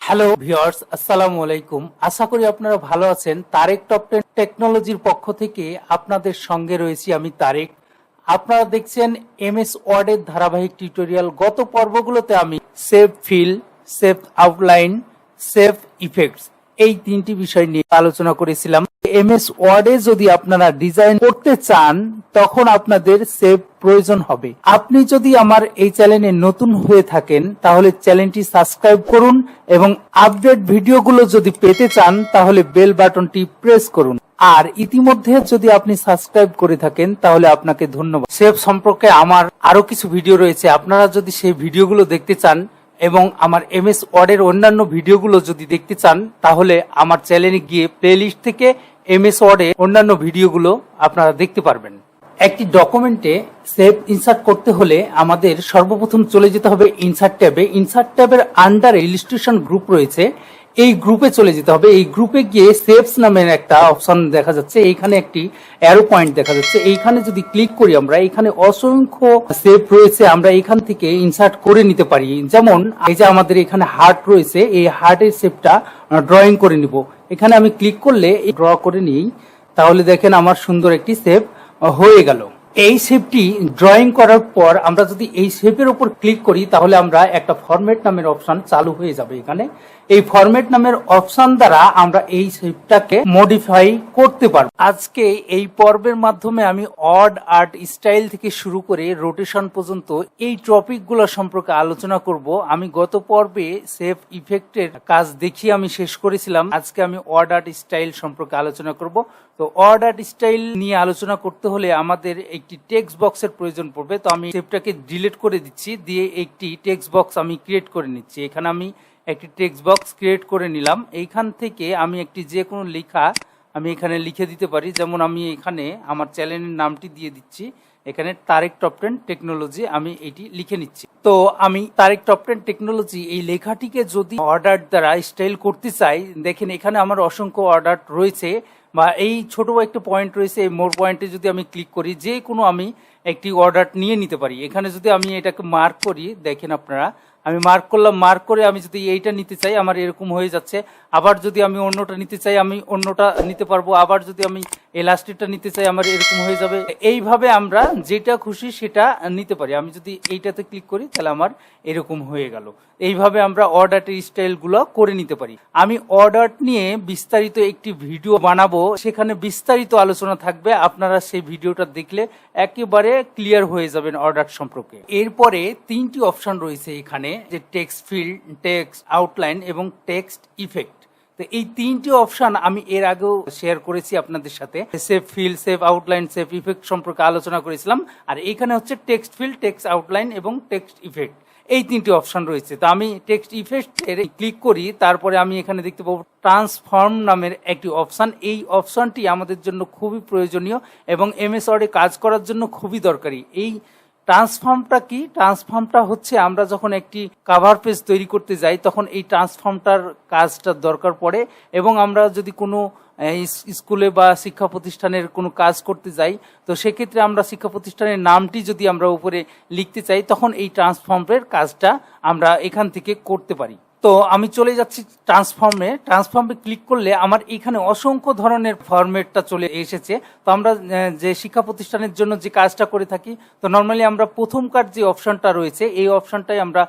Hello viewers, আসসালামু আলাইকুম। আশা করি আপনারা ভালো আছেন। তারেক টপ 10 টেকনোলজির পক্ষ থেকে আপনাদের সঙ্গে রয়েছি আমি তারেক। আপনারা দেখছেন এমএস ওয়ার্ডের ধারাবাহিক টিউটোরিয়াল। গত পর্বগুলোতে আমি shape fill, shape outline, shape effects এই তিনটি বিষয় নিয়ে আলোচনা করেছিলাম। এমএস ওয়ার্ডে যদি আপনারা ডিজাইন করতে চান তখন আপনাদের সেভ প্রয়োজন হবে। আপনি যদি আমার এই চ্যানেলে নতুন হয়ে থাকেন তাহলে চ্যানেলটি সাবস্ক্রাইব করুন এবং আপডেট ভিডিওগুলো যদি পেতে চান তাহলে বেল বাটনটি প্রেস করুন। আর ইতিমধ্যে যদি আপনি সাবস্ক্রাইব করে থাকেন তাহলে আপনাকে ধন্যবাদ। সেভ সম্পর্কে আমার আরো কিছু ভিডিও রয়েছে, আপনারা যদি সেই ভিডিওগুলো দেখতে চান এবং আমার এমএস ওয়ার্ডের অন্যান্য ভিডিওগুলো যদি দেখতে চান তাহলে আমার চ্যানেলে গিয়ে প্লেলিস্ট থেকে এমএস ওয়ার্ডে অন্যান্য ভিডিওগুলো আপনারা দেখতে পারবেন। একটি ডকুমেন্টে সেভ ইনসার্ট করতে হলে আমাদের সর্বপ্রথম চলে যেতে হবে ইনসার্ট ট্যাবে। ইনসার্ট ট্যাবের আন্ডারে ইলিস্ট্রেশন গ্রুপ রয়েছে, এই গ্রুপে চলে যেতে হবে। এই গ্রুপে গিয়ে সেভস নামের একটা অপশন দেখা যাচ্ছে, এইখানে একটি অ্যারো পয়েন্ট দেখা যাচ্ছে। এইখানে যদি ক্লিক করি আমরা, এখানে অসংখ্য সেভ রয়েছে, আমরা এখান থেকে ইনসার্ট করে নিতে পারি। যেমন এই যে আমাদের এখানে হার্ট রয়েছে, এই হার্টের সেভটা ড্রয়িং করে নিব। এখানে আমি ক্লিক করলে ড্র করে নিই, তাহলে দেখেন আমার সুন্দর একটি সেভ হয়ে গেল। এই শেপটি ড্রয়িং করার পর আমরা যদি এই শেপের উপর ক্লিক করি তাহলে আমরা একটা ফরম্যাট নামের অপশন চালু হয়ে যাবে। এখানে এই ফরম্যাট নামের অপশন দ্বারা আমরা এই শেপটাকে মডিফাই করতে পারবো। আজকে এই পর্বের মাধ্যমে আমি ওয়ার্ড আর্ট স্টাইল থেকে শুরু করে রোটেশন পর্যন্ত এই টপিকগুলো সম্পর্কে আলোচনা করব। আমি গত পর্বে সেভ ইফেক্টের কাজ দেখিয়ে আমি শেষ করেছিলাম। আজকে আমি ওয়ার্ড আর্ট স্টাইল সম্পর্কে আলোচনা করব। তো ওয়ার্ড আর্ট স্টাইল নিয়ে আলোচনা করতে হলে আমাদের একটি টেক্সট বক্সের প্রয়োজন পড়বে। তো আমি সেভটাকে ডিলিট করে দিচ্ছি, দিয়ে একটি টেক্সট বক্স আমি ক্রিয়েট করে নিচ্ছি। এখানে আমি একটি টেক্সট বক্স ক্রিয়েট করে নিলাম। এইখান থেকে আমি একটি যে কোনো লেখা আমি এখানে লিখে দিতে পারি। যেমন আমি এখানে আমার চ্যানেলের নামটি দিয়ে দিচ্ছি, এখানে তারেক টপ 10 টেকনোলজি আমি এটি লিখে নিচ্ছি। তো আমি তারেক টপ 10 টেকনোলজি এই লেখাটিকে যদি অর্ডার দ্বারা স্টাইল করতে চাই, দেখেন এখানে আমার অসংখ্য অর্ডার রয়েছে বা এই ছোট একটা পয়েন্ট রয়েছে, এই মোর পয়েন্টে যদি আমি ক্লিক করি যে কোনো আমি একটি অর্ডার নিয়ে নিতে পারি। এখানে যদি আমি এটাকে মার্ক করি, দেখেন আপনারা আমি মার্ক করলাম, মার্ক করে আমি যদি এইটা নিতে চাই আমার এরকম হয়ে যাচ্ছে। আবার যদি আমি অন্যটা নিতে চাই আমি অন্যটা নিতে পারবো। আবার যদি আমি এলাস্টিকটা নিতে চাই আমার এরকম হয়ে যাবে। এইভাবে আমরা যেটা খুশি সেটা নিতে পারি। আমি যদি এইটাতে ক্লিক করি তাহলে আমার এরকম হয়ে গেল। এইভাবে আমরা অর্ডারের স্টাইলগুলো করে নিতে পারি। আমি অর্ডার নিয়ে বিস্তারিত একটি ভিডিও বানাবো, সেখানে বিস্তারিত আলোচনা থাকবে। আপনারা সেই ভিডিওটা দেখলে একেবারে ক্লিয়ার হয়ে যাবেন অর্ডার সম্পর্কে। এরপরে তিনটি অপশন রয়েছে এখানে, যে টেক্সট ফিল্ড, টেক্সট আউটলাইন এবং টেক্সট ইফেক্ট। তো এই তিনটি অপশন আমি এর আগেও শেয়ার করেছি আপনাদের সাথে। Shape fill, shape outline, shape effect সম্পর্কে আলোচনা করেছিলাম। আর এখানে হচ্ছে টেক্সট ফিল, টেক্সট আউটলাইন এবং টেক্সট ইফেক্ট, এই তিনটি অপশন রয়েছে। তো আমি টেক্সট ইফেক্ট এর ক্লিক করি, তারপরে আমি এখানে দেখতে পাবো ট্রান্সফর্ম নামের একটি অপশন। এই অপশনটি আমাদের জন্য খুবই প্রয়োজনীয় এবং এমএস ওয়ার্ডে কাজ করার জন্য খুবই দরকারি। এই ট্রান্সফর্মটা কি? ট্রান্সফর্মটা হচ্ছে আমরা যখন একটি কভার পেজ তৈরি করতে যাই তখন এই ট্রান্সফর্মটার কাজটা দরকার পড়ে। এবং আমরা যদি কোনো স্কুলে বা শিক্ষা প্রতিষ্ঠানের কোনো কাজ করতে যাই, তো সেক্ষেত্রে আমরা শিক্ষা প্রতিষ্ঠানের নামটি যদি আমরা উপরে লিখতে চাই তখন এই ট্রান্সফর্মের কাজটা আমরা এখান থেকে করতে পারি। তো আমি চলে যাচ্ছি ট্রান্সফর্মে ক্লিক করলে আমার এখানে অসংখ্য ধরনের ফরম্যাটটা চলে এসেছে। তো আমরা যে শিক্ষা প্রতিষ্ঠানের জন্য যে কাজটা করে থাকি, তো নর্মালি আমরা প্রথমকার যে অপশনটা রয়েছে এই অপশনটাই আমরা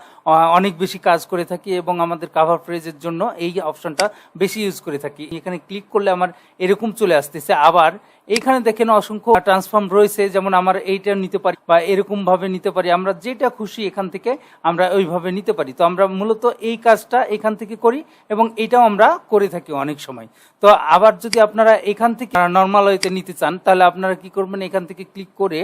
অনেক বেশি কাজ করে থাকি এবং আমাদের কভার পেজের জন্য এই অপশনটা বেশি ইউজ করে থাকি। এখানে ক্লিক করলে আমার এরকম চলে আসতেছে। আবার এইখানে দেখেন অসংখ্য ট্রান্সফর্ম রয়েছে, যেমন আমরা এইটা নিতে পারি বা এরকম ভাবে নিতে পারি। আমরা যেটা খুশি এখান থেকে আমরা ওইভাবে নিতে পারি। তো আমরা মূলত এই কাজটা এখান থেকে করি এবং এটাও আমরা করে থাকি অনেক সময়। তো আবার যদি আপনারা এখান থেকে নর্মাল ওয়েতে নিতে চান তাহলে আপনারা কি করবেন, এখান থেকে ক্লিক করে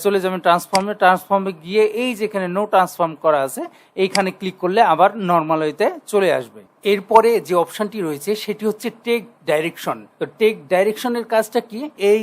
চলে যাবেন ট্রান্সফর্মে গিয়ে এই যেখানে নো ট্রান্সফর্ম করা আছে এইখানে ক্লিক করলে আবার নর্মাল ওয়েতে চলে আসবে। এরপরে যে অপশনটি রয়েছে সেটি হচ্ছে টেক ডাইরেকশন। তো টেক ডাইরেকশনের কাজটা কি? এই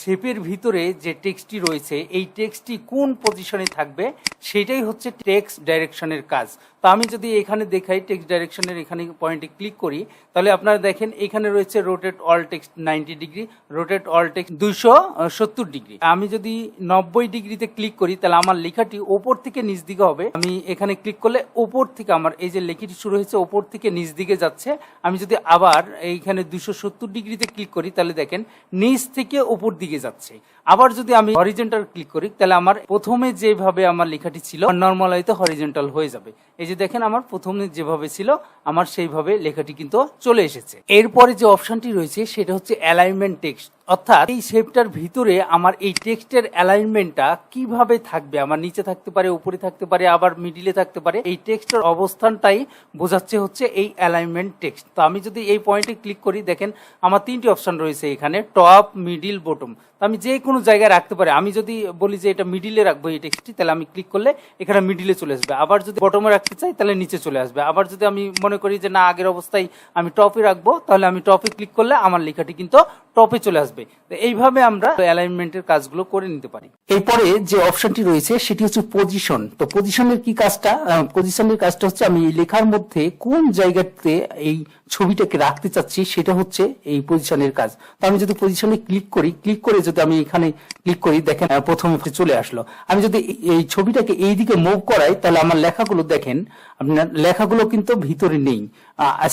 শেপের ভিতরে যে টেক্সটটি রয়েছে এই টেক্সটটি কোন পজিশনে থাকবে সেটাই হচ্ছে টেক্সট ডাইরেকশনের কাজ। তো আমি যদি এখানে দেখাই টেক্সট ডাইরেকশনের এখানে পয়েন্টে ক্লিক করি তাহলে আপনারা দেখেন এখানে রয়েছে rotate all text 90 degree, rotate all text 270 degree. আমি যদি 90 ডিগ্রিতে ক্লিক করি তাহলে আমার লেখাটি ওপর থেকে নিচ দিকে হবে। আমি এখানে ক্লিক করলে ওপর থেকে আমার এই যে লেখাটি শুরু হয়েছে ওপর থেকে নিচ দিকে যাচ্ছে। আমি যদি আবার এইখানে 270 ডিগ্রিতে ক্লিক করি তাহলে দেখেন নিচ থেকে উপর দিকে যাচ্ছে। আবার যদি আমি হরিজন্টাল ক্লিক করি তাহলে আমার প্রথমে যেভাবে আমার লেখাটি ছিল নর্মাল হয়তো হরিজন্টাল হয়ে যাবে। এই যে দেখেন আমার প্রথমে যেভাবে ছিল আমার সেইভাবে লেখাটি কিন্তু চলে এসেছে। এরপরে যে অপশনটি রয়েছে সেটা হচ্ছে অ্যালাইনমেন্ট টেক্সট, অর্থাৎ এই শেপটার ভিতরে আমার এই টেক্সটের অ্যালাইনমেন্টটা কিভাবে থাকবে, আমার নিচে থাকতে পারে, উপরে থাকতে পারে, আবার মিডিলে থাকতে পারে। এই টেক্সটের অবস্থানটাই বোঝাচ্ছে হচ্ছে এই অ্যালাইনমেন্ট টেক্সট। তো আমি যদি এই পয়েন্টে ক্লিক করি দেখেন আমার 3টি অপশন রয়েছে এখানে, টপ, মিডিল, বটম। তো আমি যে কোনো জায়গায় রাখতে পারি। আমি যদি বলি যে এটা মিডিলে রাখবো এই টেক্সটটি, তাহলে আমি ক্লিক করলে এখানে মিডিলে চলে আসবে। আবার যদি বটমে রাখতে চাই তাহলে নিচে চলে আসবে। আবার যদি আমি মনে করি যে না আগের অবস্থায় আমি টপে রাখবো, তাহলে আমি টপে ক্লিক করলে আমার লেখাটি কিন্তু টপে চলে আসবে। এইভাবে আমরা অ্যালাইনমেন্টের কাজগুলো করে নিতে পারি। এরপরে যে অপশনটি রয়েছে সেটি হচ্ছে পজিশন। তো পজিশনের কি কাজটা? পজিশনের কাজটা হচ্ছে আমি লেখার মধ্যে কোন জায়গাতে এই ছবিটাকে রাখতে চাচ্ছি সেটা হচ্ছে এই পজিশনের কাজ। তো আমি যদি পজিশনে ক্লিক করি, ক্লিক করে যদি আমি এখানে ক্লিক করি দেখেন প্রথমে চলে আসলো। আমি যদি এই ছবিটাকে এইদিকে মুভ করাই তাহলে আমার লেখাগুলো দেখেন, আপনার লেখাগুলো কিন্তু ভিতরে নেই,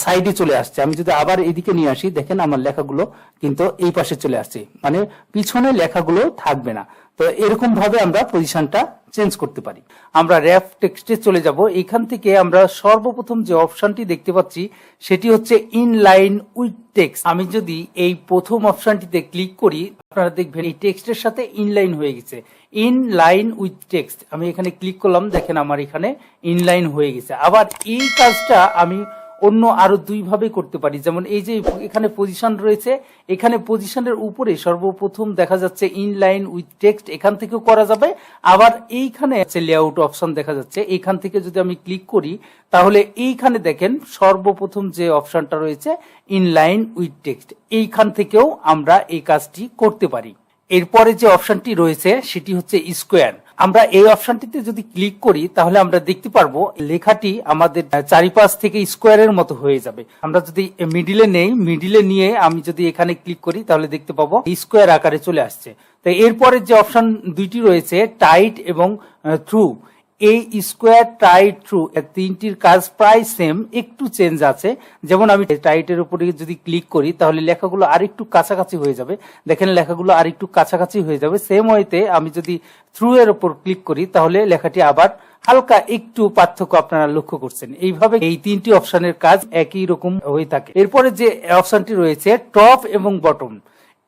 সাইডে চলে আসছে। আমি যদি আবার এদিকে নিয়ে আসি দেখেন আমার লেখাগুলো কিন্তু এই পাশে চলে আসছে, মানে পিছনে লেখাগুলো থাকবে না। তো এরকম ভাবে আমরা পজিশনটা চেঞ্জ করতে পারি। আমরা র্যাপ টেক্সটে চলে যাব। এখান থেকে আমরা সর্বপ্রথম যে অপশনটি দেখতে পাচ্ছি সেটি হচ্ছে ইনলাইন উইথ টেক্সট। আমি যদি এই প্রথম অপশনটিতে ক্লিক করি আপনারা দেখবেন এই টেক্সটের সাথে ইনলাইন হয়ে গেছে, ইনলাইন উইথ টেক্সট। আমি এখানে ক্লিক করলাম দেখেন আমার এখানে ইনলাইন হয়ে গেছে। আবার এই কাজটা আমি অন্য আরো 2 ভাবে করতে পারি। যেমন এই যে এখানে পজিশন রয়েছে, এখানে পজিশনের উপরে সর্বপ্রথম দেখা যাচ্ছে ইনলাইন উইথ টেক্সট, এখান থেকেও করা যাবে। আবার এইখানে আছে লেআউট অপশন দেখা যাচ্ছে, এখান থেকে যদি আমি ক্লিক করি তাহলে এইখানে দেখেন সর্বপ্রথম যে অপশনটা রয়েছে ইনলাইন উইথ টেক্সট, এইখান থেকেও আমরা এই কাজটি করতে পারি। এরপরে যে অপশনটি রয়েছে সেটি হচ্ছে স্কোয়ার। আমরা এই অপশনটিতে যদি ক্লিক করি তাহলে আমরা দেখতে পারবো লেখাটি আমাদের চারিপাশ থেকে স্কোয়ারের মতো হয়ে যাবে। আমরা যদি মিডিলে নেই, মিডিলে নিয়ে আমি যদি এখানে ক্লিক করি তাহলে দেখতে পাবো স্কোয়ার আকারে চলে আসছে। তো এরপরে যে অপশন 2টি রয়েছে টাইট এবং থ্রু, এই স্কোয়ার, টাইট, থ্রু, 3টির কাজ প্রায় সেম, একটু চেঞ্জ আছে। যেমন আমি টাইটের উপরে যদি ক্লিক করি তাহলে লেখাগুলো আরেকটু কাছাকাছি হয়ে যাবে, দেখেন লেখাগুলো আরেকটু কাছাকাছি হয়ে যাবে। সেম ওয়েতে আমি যদি থ্রু এর উপর ক্লিক করি তাহলে লেখাটি আবার হালকা একটু পার্থক্য আপনারা লক্ষ্য করছেন। এইভাবে এই 3টি অপশনের কাজ একই রকম হয়ে থাকে। এরপরে যে অপশনটি রয়েছে টপ এবং বটম,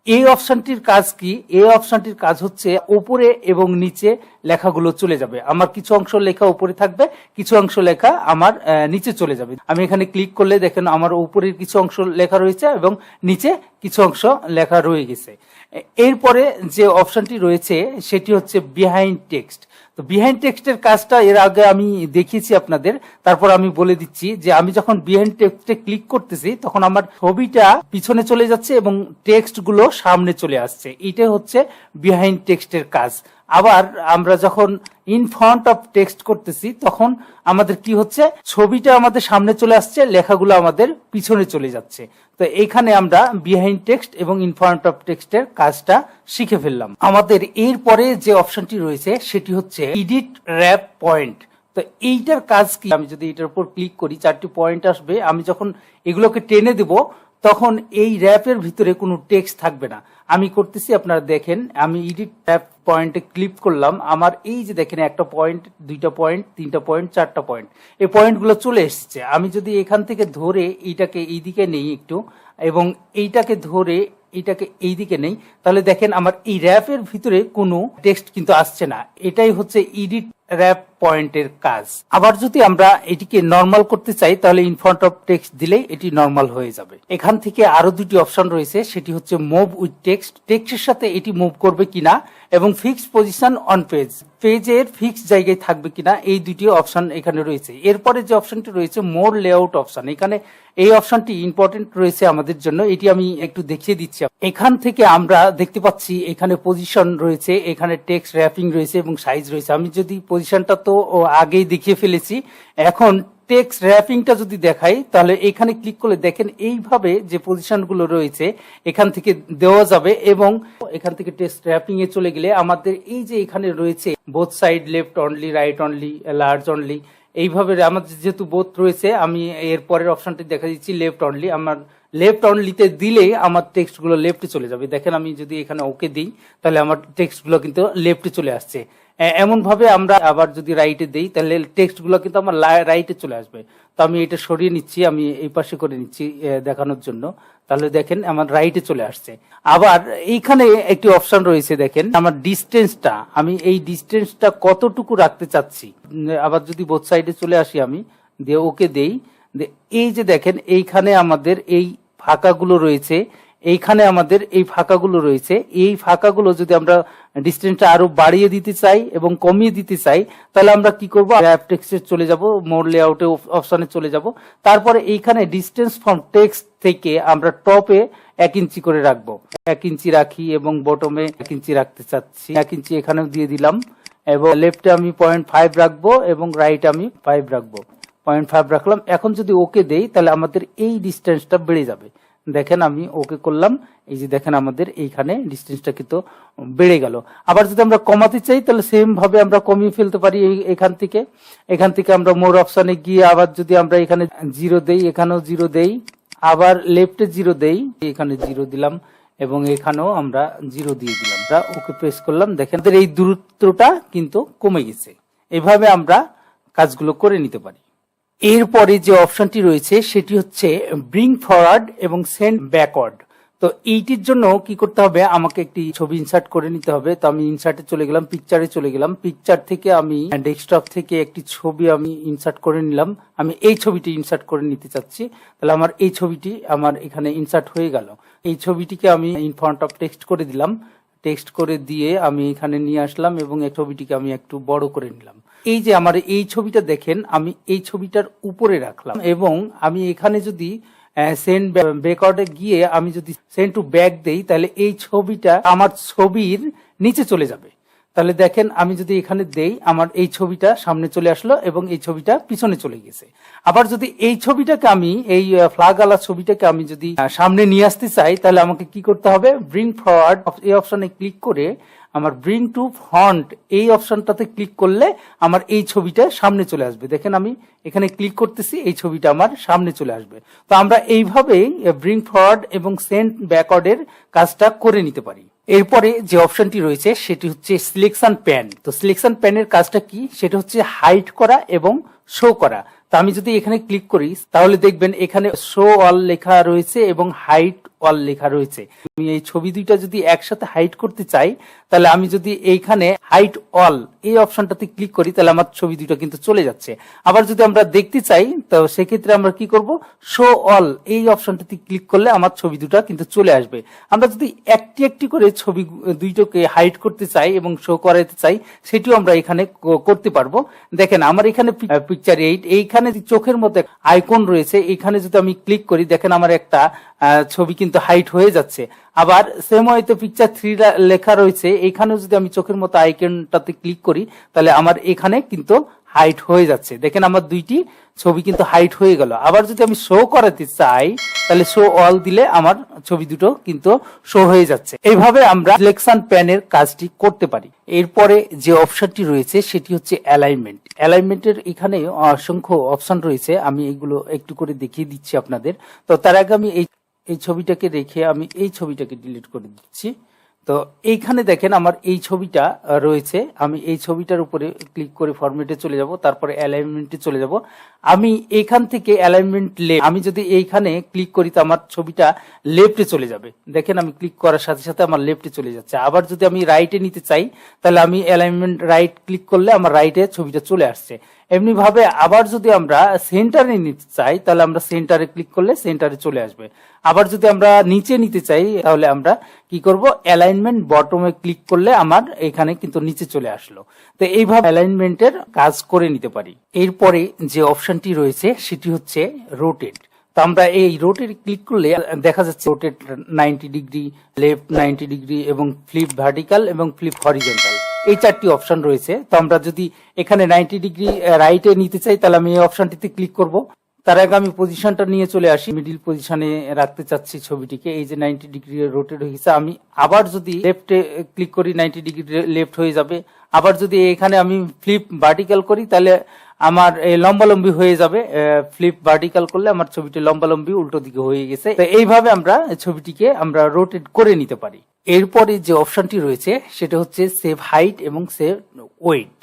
এই অপশনটির কাজ কি? এই অপশনটির কাজ হচ্ছে উপরে এবং নিচে লেখাগুলো চলে যাবে। আমার কিছু অংশ লেখা উপরে থাকবে, কিছু অংশ লেখা আমার নিচে চলে যাবে। আমি এখানে ক্লিক করলে দেখেন আমার উপরের কিছু অংশ লেখা রয়েছে এবং নিচে কিছু অংশ লেখা রয়ে গেছে। এরপরে যে অপশনটি রয়েছে সেটি হচ্ছে বিহাইন্ড টেক্সট। তো বিহাইন্ড টেক্সটের কাজটা এর আগে আমি দেখিয়েছি আপনাদের, তারপর আমি বলে দিচ্ছি যে আমি যখন বিহাইন্ড টেক্সটে ক্লিক করতেছি তখন আমার ছবিটা পিছনে চলে যাচ্ছে এবং টেক্সট গুলো সামনে চলে আসছে। এটা হচ্ছে বিহাইন্ড টেক্সটের কাজ। আবার আমরা যখন ইন ফ্রন্ট অফ টেক্সট করতেছি তখন আমাদের কি হচ্ছে, ছবিটা আমাদের সামনে চলে আসছে, লেখাগুলো আমাদের পিছনে চলে যাচ্ছে। তো এইখানে আমরা বিহাইন্ড টেক্সট এবং ইন ফ্রন্ট অফ টেক্সটের কাজটা শিখে ফেললাম। আমাদের এরপরে যে অপশনটি রয়েছে সেটি হচ্ছে এডিট র্যাপ পয়েন্ট। তো এইটার কাজ কি? আমি যদি এটার উপর ক্লিক করি 4টি পয়েন্ট আসবে, আমি যখন এগুলোকে টেনে দেব তখন এই র্যাপের ভিতরে কোনো টেক্সট থাকবে না। আমি করতেছি, আপনারা দেখেন, আমি এডিট র্যাপ পয়েন্টে ক্লিক করলাম, আমার এই যে দেখেন 1টা পয়েন্ট, 2টা পয়েন্ট, 3টা পয়েন্ট, 4টা পয়েন্ট, এই পয়েন্টগুলো চলে এসেছে। আমি যদি এখান থেকে ধরে এইটাকে এইদিকে নেই একটু এবং এইটাকে ধরে এটাকে এইদিকে নেই তাহলে দেখেন আমার এই র্যাপের ভিতরে কোনো টেক্সট কিন্তু আসছে না। এটাই হচ্ছে এডিট র্যাপ পয়েন্টের কাজ। আবার যদি আমরা এটিকে নরমাল করতে চাই তাহলে ইন ফ্রন্ট অফ টেক্সট দিলেই এটি নরমাল হয়ে যাবে। এখান থেকে আরো 2টি অপশন রয়েছে, সেটি হচ্ছে মুভ উইথ টেক্সট, টেক্সটের সাথে এটি মুভ করবে কিনা, এবং ফিক্সড পজিশন অন পেজ, পেজের ফিক্স জায়গায় থাকবে কিনা, এই 2টি অপশন এখানে রয়েছে। এরপরে যে অপশনটি রয়েছে মোর লেআউট অপশন, এখানে এই অপশনটি ইম্পর্টেন্ট রয়েছে আমাদের জন্য, এটি আমি একটু দেখিয়ে দিচ্ছি। এখান থেকে আমরা দেখতে পাচ্ছি এখানে পজিশন রয়েছে, এখানে টেক্সট র্যাপিং রয়েছে এবং সাইজ রয়েছে। আমি যদি পজিশনটা তো আগেই দেখিয়ে ফেলেছি, এখন টেক্সট র্যাপিংটা যদি দেখাই তাহলে এখানে ক্লিক করলে দেখেন এইভাবে যে পজিশনগুলো রয়েছে এখান থেকে দেওয়া যাবে, এবং এখান থেকে টেক্সট র্যাপিং এ চলে গেলে আমাদের এই যে এখানে রয়েছে both side, left only, write only, large only, এইভাবে আমার যেহেতু বোথ রয়েছে, আমি এর পরের অপশনটি দেখা দিচ্ছি লেফট অনলি। আমার লেফট অনলিতে দিলে আমার টেক্সটগুলো লেফটে চলে যাবে। দেখেন আমি যদি এখানে ওকে দিই তাহলে আমার টেক্সটগুলো কিন্তু লেফটে চলে আসছে। এমন ভাবে আমরা আবার যদি রাইটে দেই তাহলে টেক্সটগুলো কিন্তু আমার রাইটে চলে আসবে। তো আমি এটা সরিয়ে নিচ্ছি, আমি এই পাশে করে নিচ্ছি দেখানোর জন্য। তাহলে দেখেন আমার রাইটে চলে আসছে। আবার এইখানে একটি অপশন রয়েছে, দেখেন আমার ডিস্টেন্সটা, আমি এই ডিস্টেন্সটা কতটুকু রাখতে চাচ্ছি। আবার যদি বোথ সাইডে চলে আসি, আমি দিয়ে ওকে দেই, এই যে দেখেন এইখানে আমাদের এই ফাঁকাগুলো রয়েছে, এইখানে আমাদের এই ফাঁকাগুলো রয়েছে। এই ফাঁকাগুলো যদি আমরা ডিস্টেন্সটা আরো বাড়িয়ে দিতে চাই এবং কমিয়ে দিতে চাই তাহলে আমরা কি করব, অ্যাপ টেক্সটে চলে যাব, মোর লেআউটে অপশনে চলে যাব। তারপরে এইখানে ডিস্টেন্স ফ্রম টেক্সট থেকে আমরা টপে 1 ইঞ্চি করে রাখবো। 1 ইঞ্চি রাখি এবং বটমে 1 ইঞ্চি রাখতে চাচ্ছি, 1 ইঞ্চি এখানেও দিয়ে দিলাম। এবং লেফটে আমি 0.5 রাখবো এবং রাইটে আমি 5 রাখবো, 0.5 রাখলাম। এখন যদি ওকে দেই তাহলে আমাদের এই ডিস্টেন্সটা বেড়ে যাবে। দেখেন আমি ওকে করলাম, এই যে দেখেন আমাদের এইখানে ডিস্টেন্সটা কিন্তু বেড়ে গেল। আবার যদি আমরা কমাতে চাই তাহলে সেম ভাবে আমরা কমিয়ে ফেলতে পারি। এখান থেকে আমরা মোর অপশনে গিয়ে আবার যদি আমরা এখানে 0 দেই, এখানেও 0 দেই, আবার লেফটে 0 দেই, এখানে 0 দিলাম এবং এখানেও আমরা 0 দিয়ে দিলাম। আমরা ওকে প্রেস করলাম, দেখেন এই দূরত্বটা কিন্তু কমে গেছে। এভাবে আমরা কাজগুলো করে নিতে পারি। এরপরে যে অপশনটি রয়েছে সেটি হচ্ছে ব্রিং ফরওয়ার্ড এবং সেন্ড ব্যাকওয়ার্ড। তো এইটির জন্য কি করতে হবে, আমাকে একটি ছবি ইনসার্ট করে নিতে হবে। তো আমি ইনসার্টে চলে গেলাম, পিকচারে চলে গেলাম। পিকচার থেকে আমি ডেস্কটপ থেকে একটি ছবি আমি ইনসার্ট করে নিলাম। আমি এই ছবিটি ইনসার্ট করে নিতে চাচ্ছি। তাহলে আমার এই ছবিটি আমার এখানে ইনসার্ট হয়ে গেল। এই ছবিটিকে আমি ইন ফ্রন্ট অফ টেক্সট করে দিলাম। টেক্সট করে দিয়ে আমি এখানে নিয়ে আসলাম এবং এই ছবিটিকে আমি একটু বড় করে নিলাম। এই যে আমার এই ছবিটা দেখেন, আমি এই ছবিটার উপরে রাখলাম এবং আমি এখানে যদি সেন্ড ব্যাকওয়ার্ডে গিয়ে আমি যদি সেন্ড টু ব্যাক দেই তাহলে এই ছবিটা আমার ছবির নিচে চলে যাবে। তাহলে দেখেন আমি যদি এখানে দেই আমার এই ছবিটা সামনে চলে আসলো এবং এই ছবিটা পিছনে চলে গেছে। আবার যদি এই ছবিটাকে আমি এই ফ্ল্যাগ আলা ছবিটাকে আমি যদি সামনে নিয়ে আসতে চাই তাহলে আমাকে কি করতে হবে, ব্রিং ফরওয়ার্ড এই অপশনে ক্লিক করে আমার ব্রিং টু ফ্রন্ট এই অপশনটাতে ক্লিক করলে আমার এই ছবিটা সামনে চলে আসবে। দেখেন আমি এখানে ক্লিক করতেছি, এই ছবিটা আমার সামনে চলে আসবে। তো আমরা এইভাবেই ব্রিং ফরওয়ার্ড এবং সেন্ড ব্যাকওয়ার্ডের কাজটা করে নিতে পারি। এরপরে যে অপশনটি রয়েছে সেটি হচ্ছে সিলেকশন প্যান। তো সিলেকশন প্যানের কাজটা কি, সেটা হচ্ছে হাইড করা এবং শো করা। তো আমি যদি এখানে ক্লিক করি তাহলে দেখবেন এখানে শো অল লেখা রয়েছে এবং হাইড অল লেখা রয়েছে। আমি এই ছবি দুইটা যদি একসাথে হাইড করতে চাই তাহলে আমি যদি এইখানে হাইড অল এই অপশনটাতে ক্লিক করি তাহলে আমার ছবি দুইটা কিন্তু চলে যাচ্ছে। আবার যদি আমরা দেখতে চাই তো সেক্ষেত্রে আমরা কি করব, শো অল এই অপশনটাতে ক্লিক করলে আমার ছবি দুটো কিন্তু চলে আসবে। আমরা যদি একটি একটি করে ছবি দুইটাকে হাইড করতে চাই এবং শো করাতে চাই সেটিও আমরা এখানে করতে পারবো। দেখেন আমার এখানে পিকচার 8, এইখানে চোখের মধ্যে আইকন রয়েছে, এখানে যদি আমি ক্লিক করি দেখেন আমার একটা ছবি কিন্তু হাইড হয়ে যাচ্ছে। আবার সেম হয়তো পিকচার 3 লেখা রয়েছে, এখানেও যদি আমি চোখের মতো আইকনটাতে ক্লিক করি তাহলে আমার এখানে কিন্তু হাইড হয়ে যাচ্ছে। দেখেন আমার দুইটি ছবি কিন্তু হাইড হয়ে গেল। আবার যদি আমি শো করাতে চাই তাহলে শো অল দিলে আমার ছবি দুটো কিন্তু শো হয়ে যাচ্ছে। এইভাবে আমরা সিলেকশন প্যানের কাজটি করতে পারি। এরপরে যে অপশনটি রয়েছে সেটি হচ্ছে অ্যালাইনমেন্ট। অ্যালাইনমেন্টের এখানে অসংখ্য অপশন রয়েছে, আমি এগুলো একটু করে দেখিয়ে দিচ্ছি আপনাদের। তো তার আগে আমি এই ছবিটাকে রেখে আমি এই ছবিটাকে ডিলিট করে দিচ্ছি। তো এইখানে দেখেন আমার এই ছবিটা রয়েছে, আমি এই ছবিটার উপরে ক্লিক করে ফরম্যাটে চলে যাব, তারপরে অ্যালাইনমেন্টে চলে যাব। আমি এখান থেকে অ্যালাইনমেন্ট আমি যদি এইখানে ক্লিক করি তো আমার ছবিটা লেফটে চলে যাবে। দেখেন আমি ক্লিক করার সাথে সাথে আমার লেফটে চলে যাচ্ছে। আবার যদি আমি রাইটে নিতে চাই তাহলে আমি অ্যালাইনমেন্ট রাইট ক্লিক করলে আমার রাইটে ছবিটা চলে আসছে। এমনি ভাবে আবার যদি আমরা সেন্টারে নিতে চাই তাহলে আমরা সেন্টারে ক্লিক করলে সেন্টারে চলে আসবে। আবার যদি আমরা নিচে নিতে চাই তাহলে আমরা কি করব, অ্যালাইনমেন্ট বটমে ক্লিক করলে আমার এখানে কিন্তু নিচে চলে আসলো। তো এইভাবে অ্যালাইনমেন্টের কাজ করে নিতে পারি। এরপরে যে অপশনটি রয়েছে সেটি হচ্ছে রোটেট। তো আমরা এই রোটেট ক্লিক করলে দেখা যাচ্ছে রোটেট 90 ডিগ্রি, লেফট 90 ডিগ্রি এবং ফ্লিপ ভার্টিক্যাল এবং ফ্লিপ হরিজন্টাল, এই 4টি অপশন রয়েছে। তো আমরা যদি এখানে 90 ডিগ্রি রাইটে নিতে চাই তাহলে আমি এই অপশনটিতে ক্লিক করব। তার আগে আমি পজিশনটা নিয়ে চলে আসি, মিডিল পজিশনে রাখতে চাচ্ছি ছবিটিকে। এই যে 90 ডিগ্রি রোটেট হয়ে গেছে, আমি আবার যদি লেফটে ক্লিক করি 90 ডিগ্রি লেফট হয়ে যাবে। আবার যদি এখানে আমি ফ্লিপ ভার্টিক্যাল করি তাহলে আমার লম্বালম্বি হয়ে যাবে। ফ্লিপ ভার্টিক্যাল করলে আমার ছবিটি লম্বালম্বি উল্টো দিকে হয়ে গেছে। তো এইভাবে আমরা ছবিটিকে আমরা রোটেট করে নিতে পারি। এরপরে যে অপশনটি রয়েছে সেটা হচ্ছে সেভ হাইট এবং সেভ ওয়েট।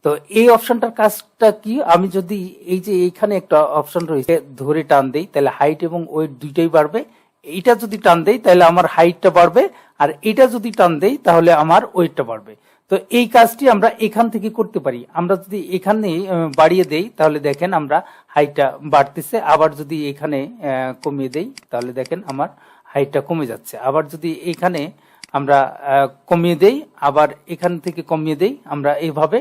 তো এই অপশনটার কাজটা কি, আমি যদি এই যে এইখানে একটা অপশন রয়েছে ধরে টান দেই তাহলে হাইট এবং ওয়েট দুইটাই বাড়বে। এইটা যদি টান দেই তাহলে আমার হাইটটা বাড়বে, আর এটা যদি টান দেই তাহলে আমার ওয়েটটা বাড়বে। তো এই কাজটি আমরা এখান থেকে করতে পারি। আমরা যদি এখানে বাড়িয়ে দেই তাহলে দেখেন আমরা হাইটটা বাড়তেছে, আবার যদি এখানে কমিয়ে দেই তাহলে দেখেন আমার হাইটটা কমে যাচ্ছে। আবার যদি এখানে আমরা কমিয়ে দেই, আবার এখান থেকে কমিয়ে দেই, আমরা এইভাবে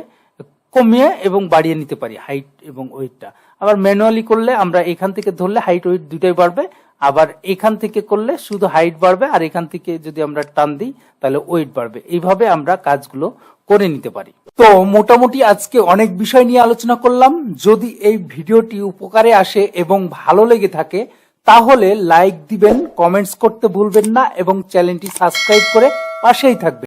কমিয়ে এবং বাড়িয়ে নিতে পারি হাইট এবং ওয়েটটা। আবার ম্যানুয়ালি করলে আমরা এখান থেকে ধরলে হাইট ওয়েট দুটাই বাড়বে, আবার এখান থেকে করলে শুধু হাইট বাড়বে, আর এখান থেকে যদি আমরা টান দিই তাহলে ওয়েট বাড়বে। এইভাবে আমরা কাজগুলো করে নিতে পারি। তো মোটামুটি আজকে অনেক বিষয় নিয়ে আলোচনা করলাম। যদি এই ভিডিওটি উপকারে আসে এবং ভালো লেগে থাকে তাহলে লাইক দিবেন, কমেন্টস করতে ভুলবেন না এবং চ্যানেলটি সাবস্ক্রাইব করে পাশেই থাকবেন।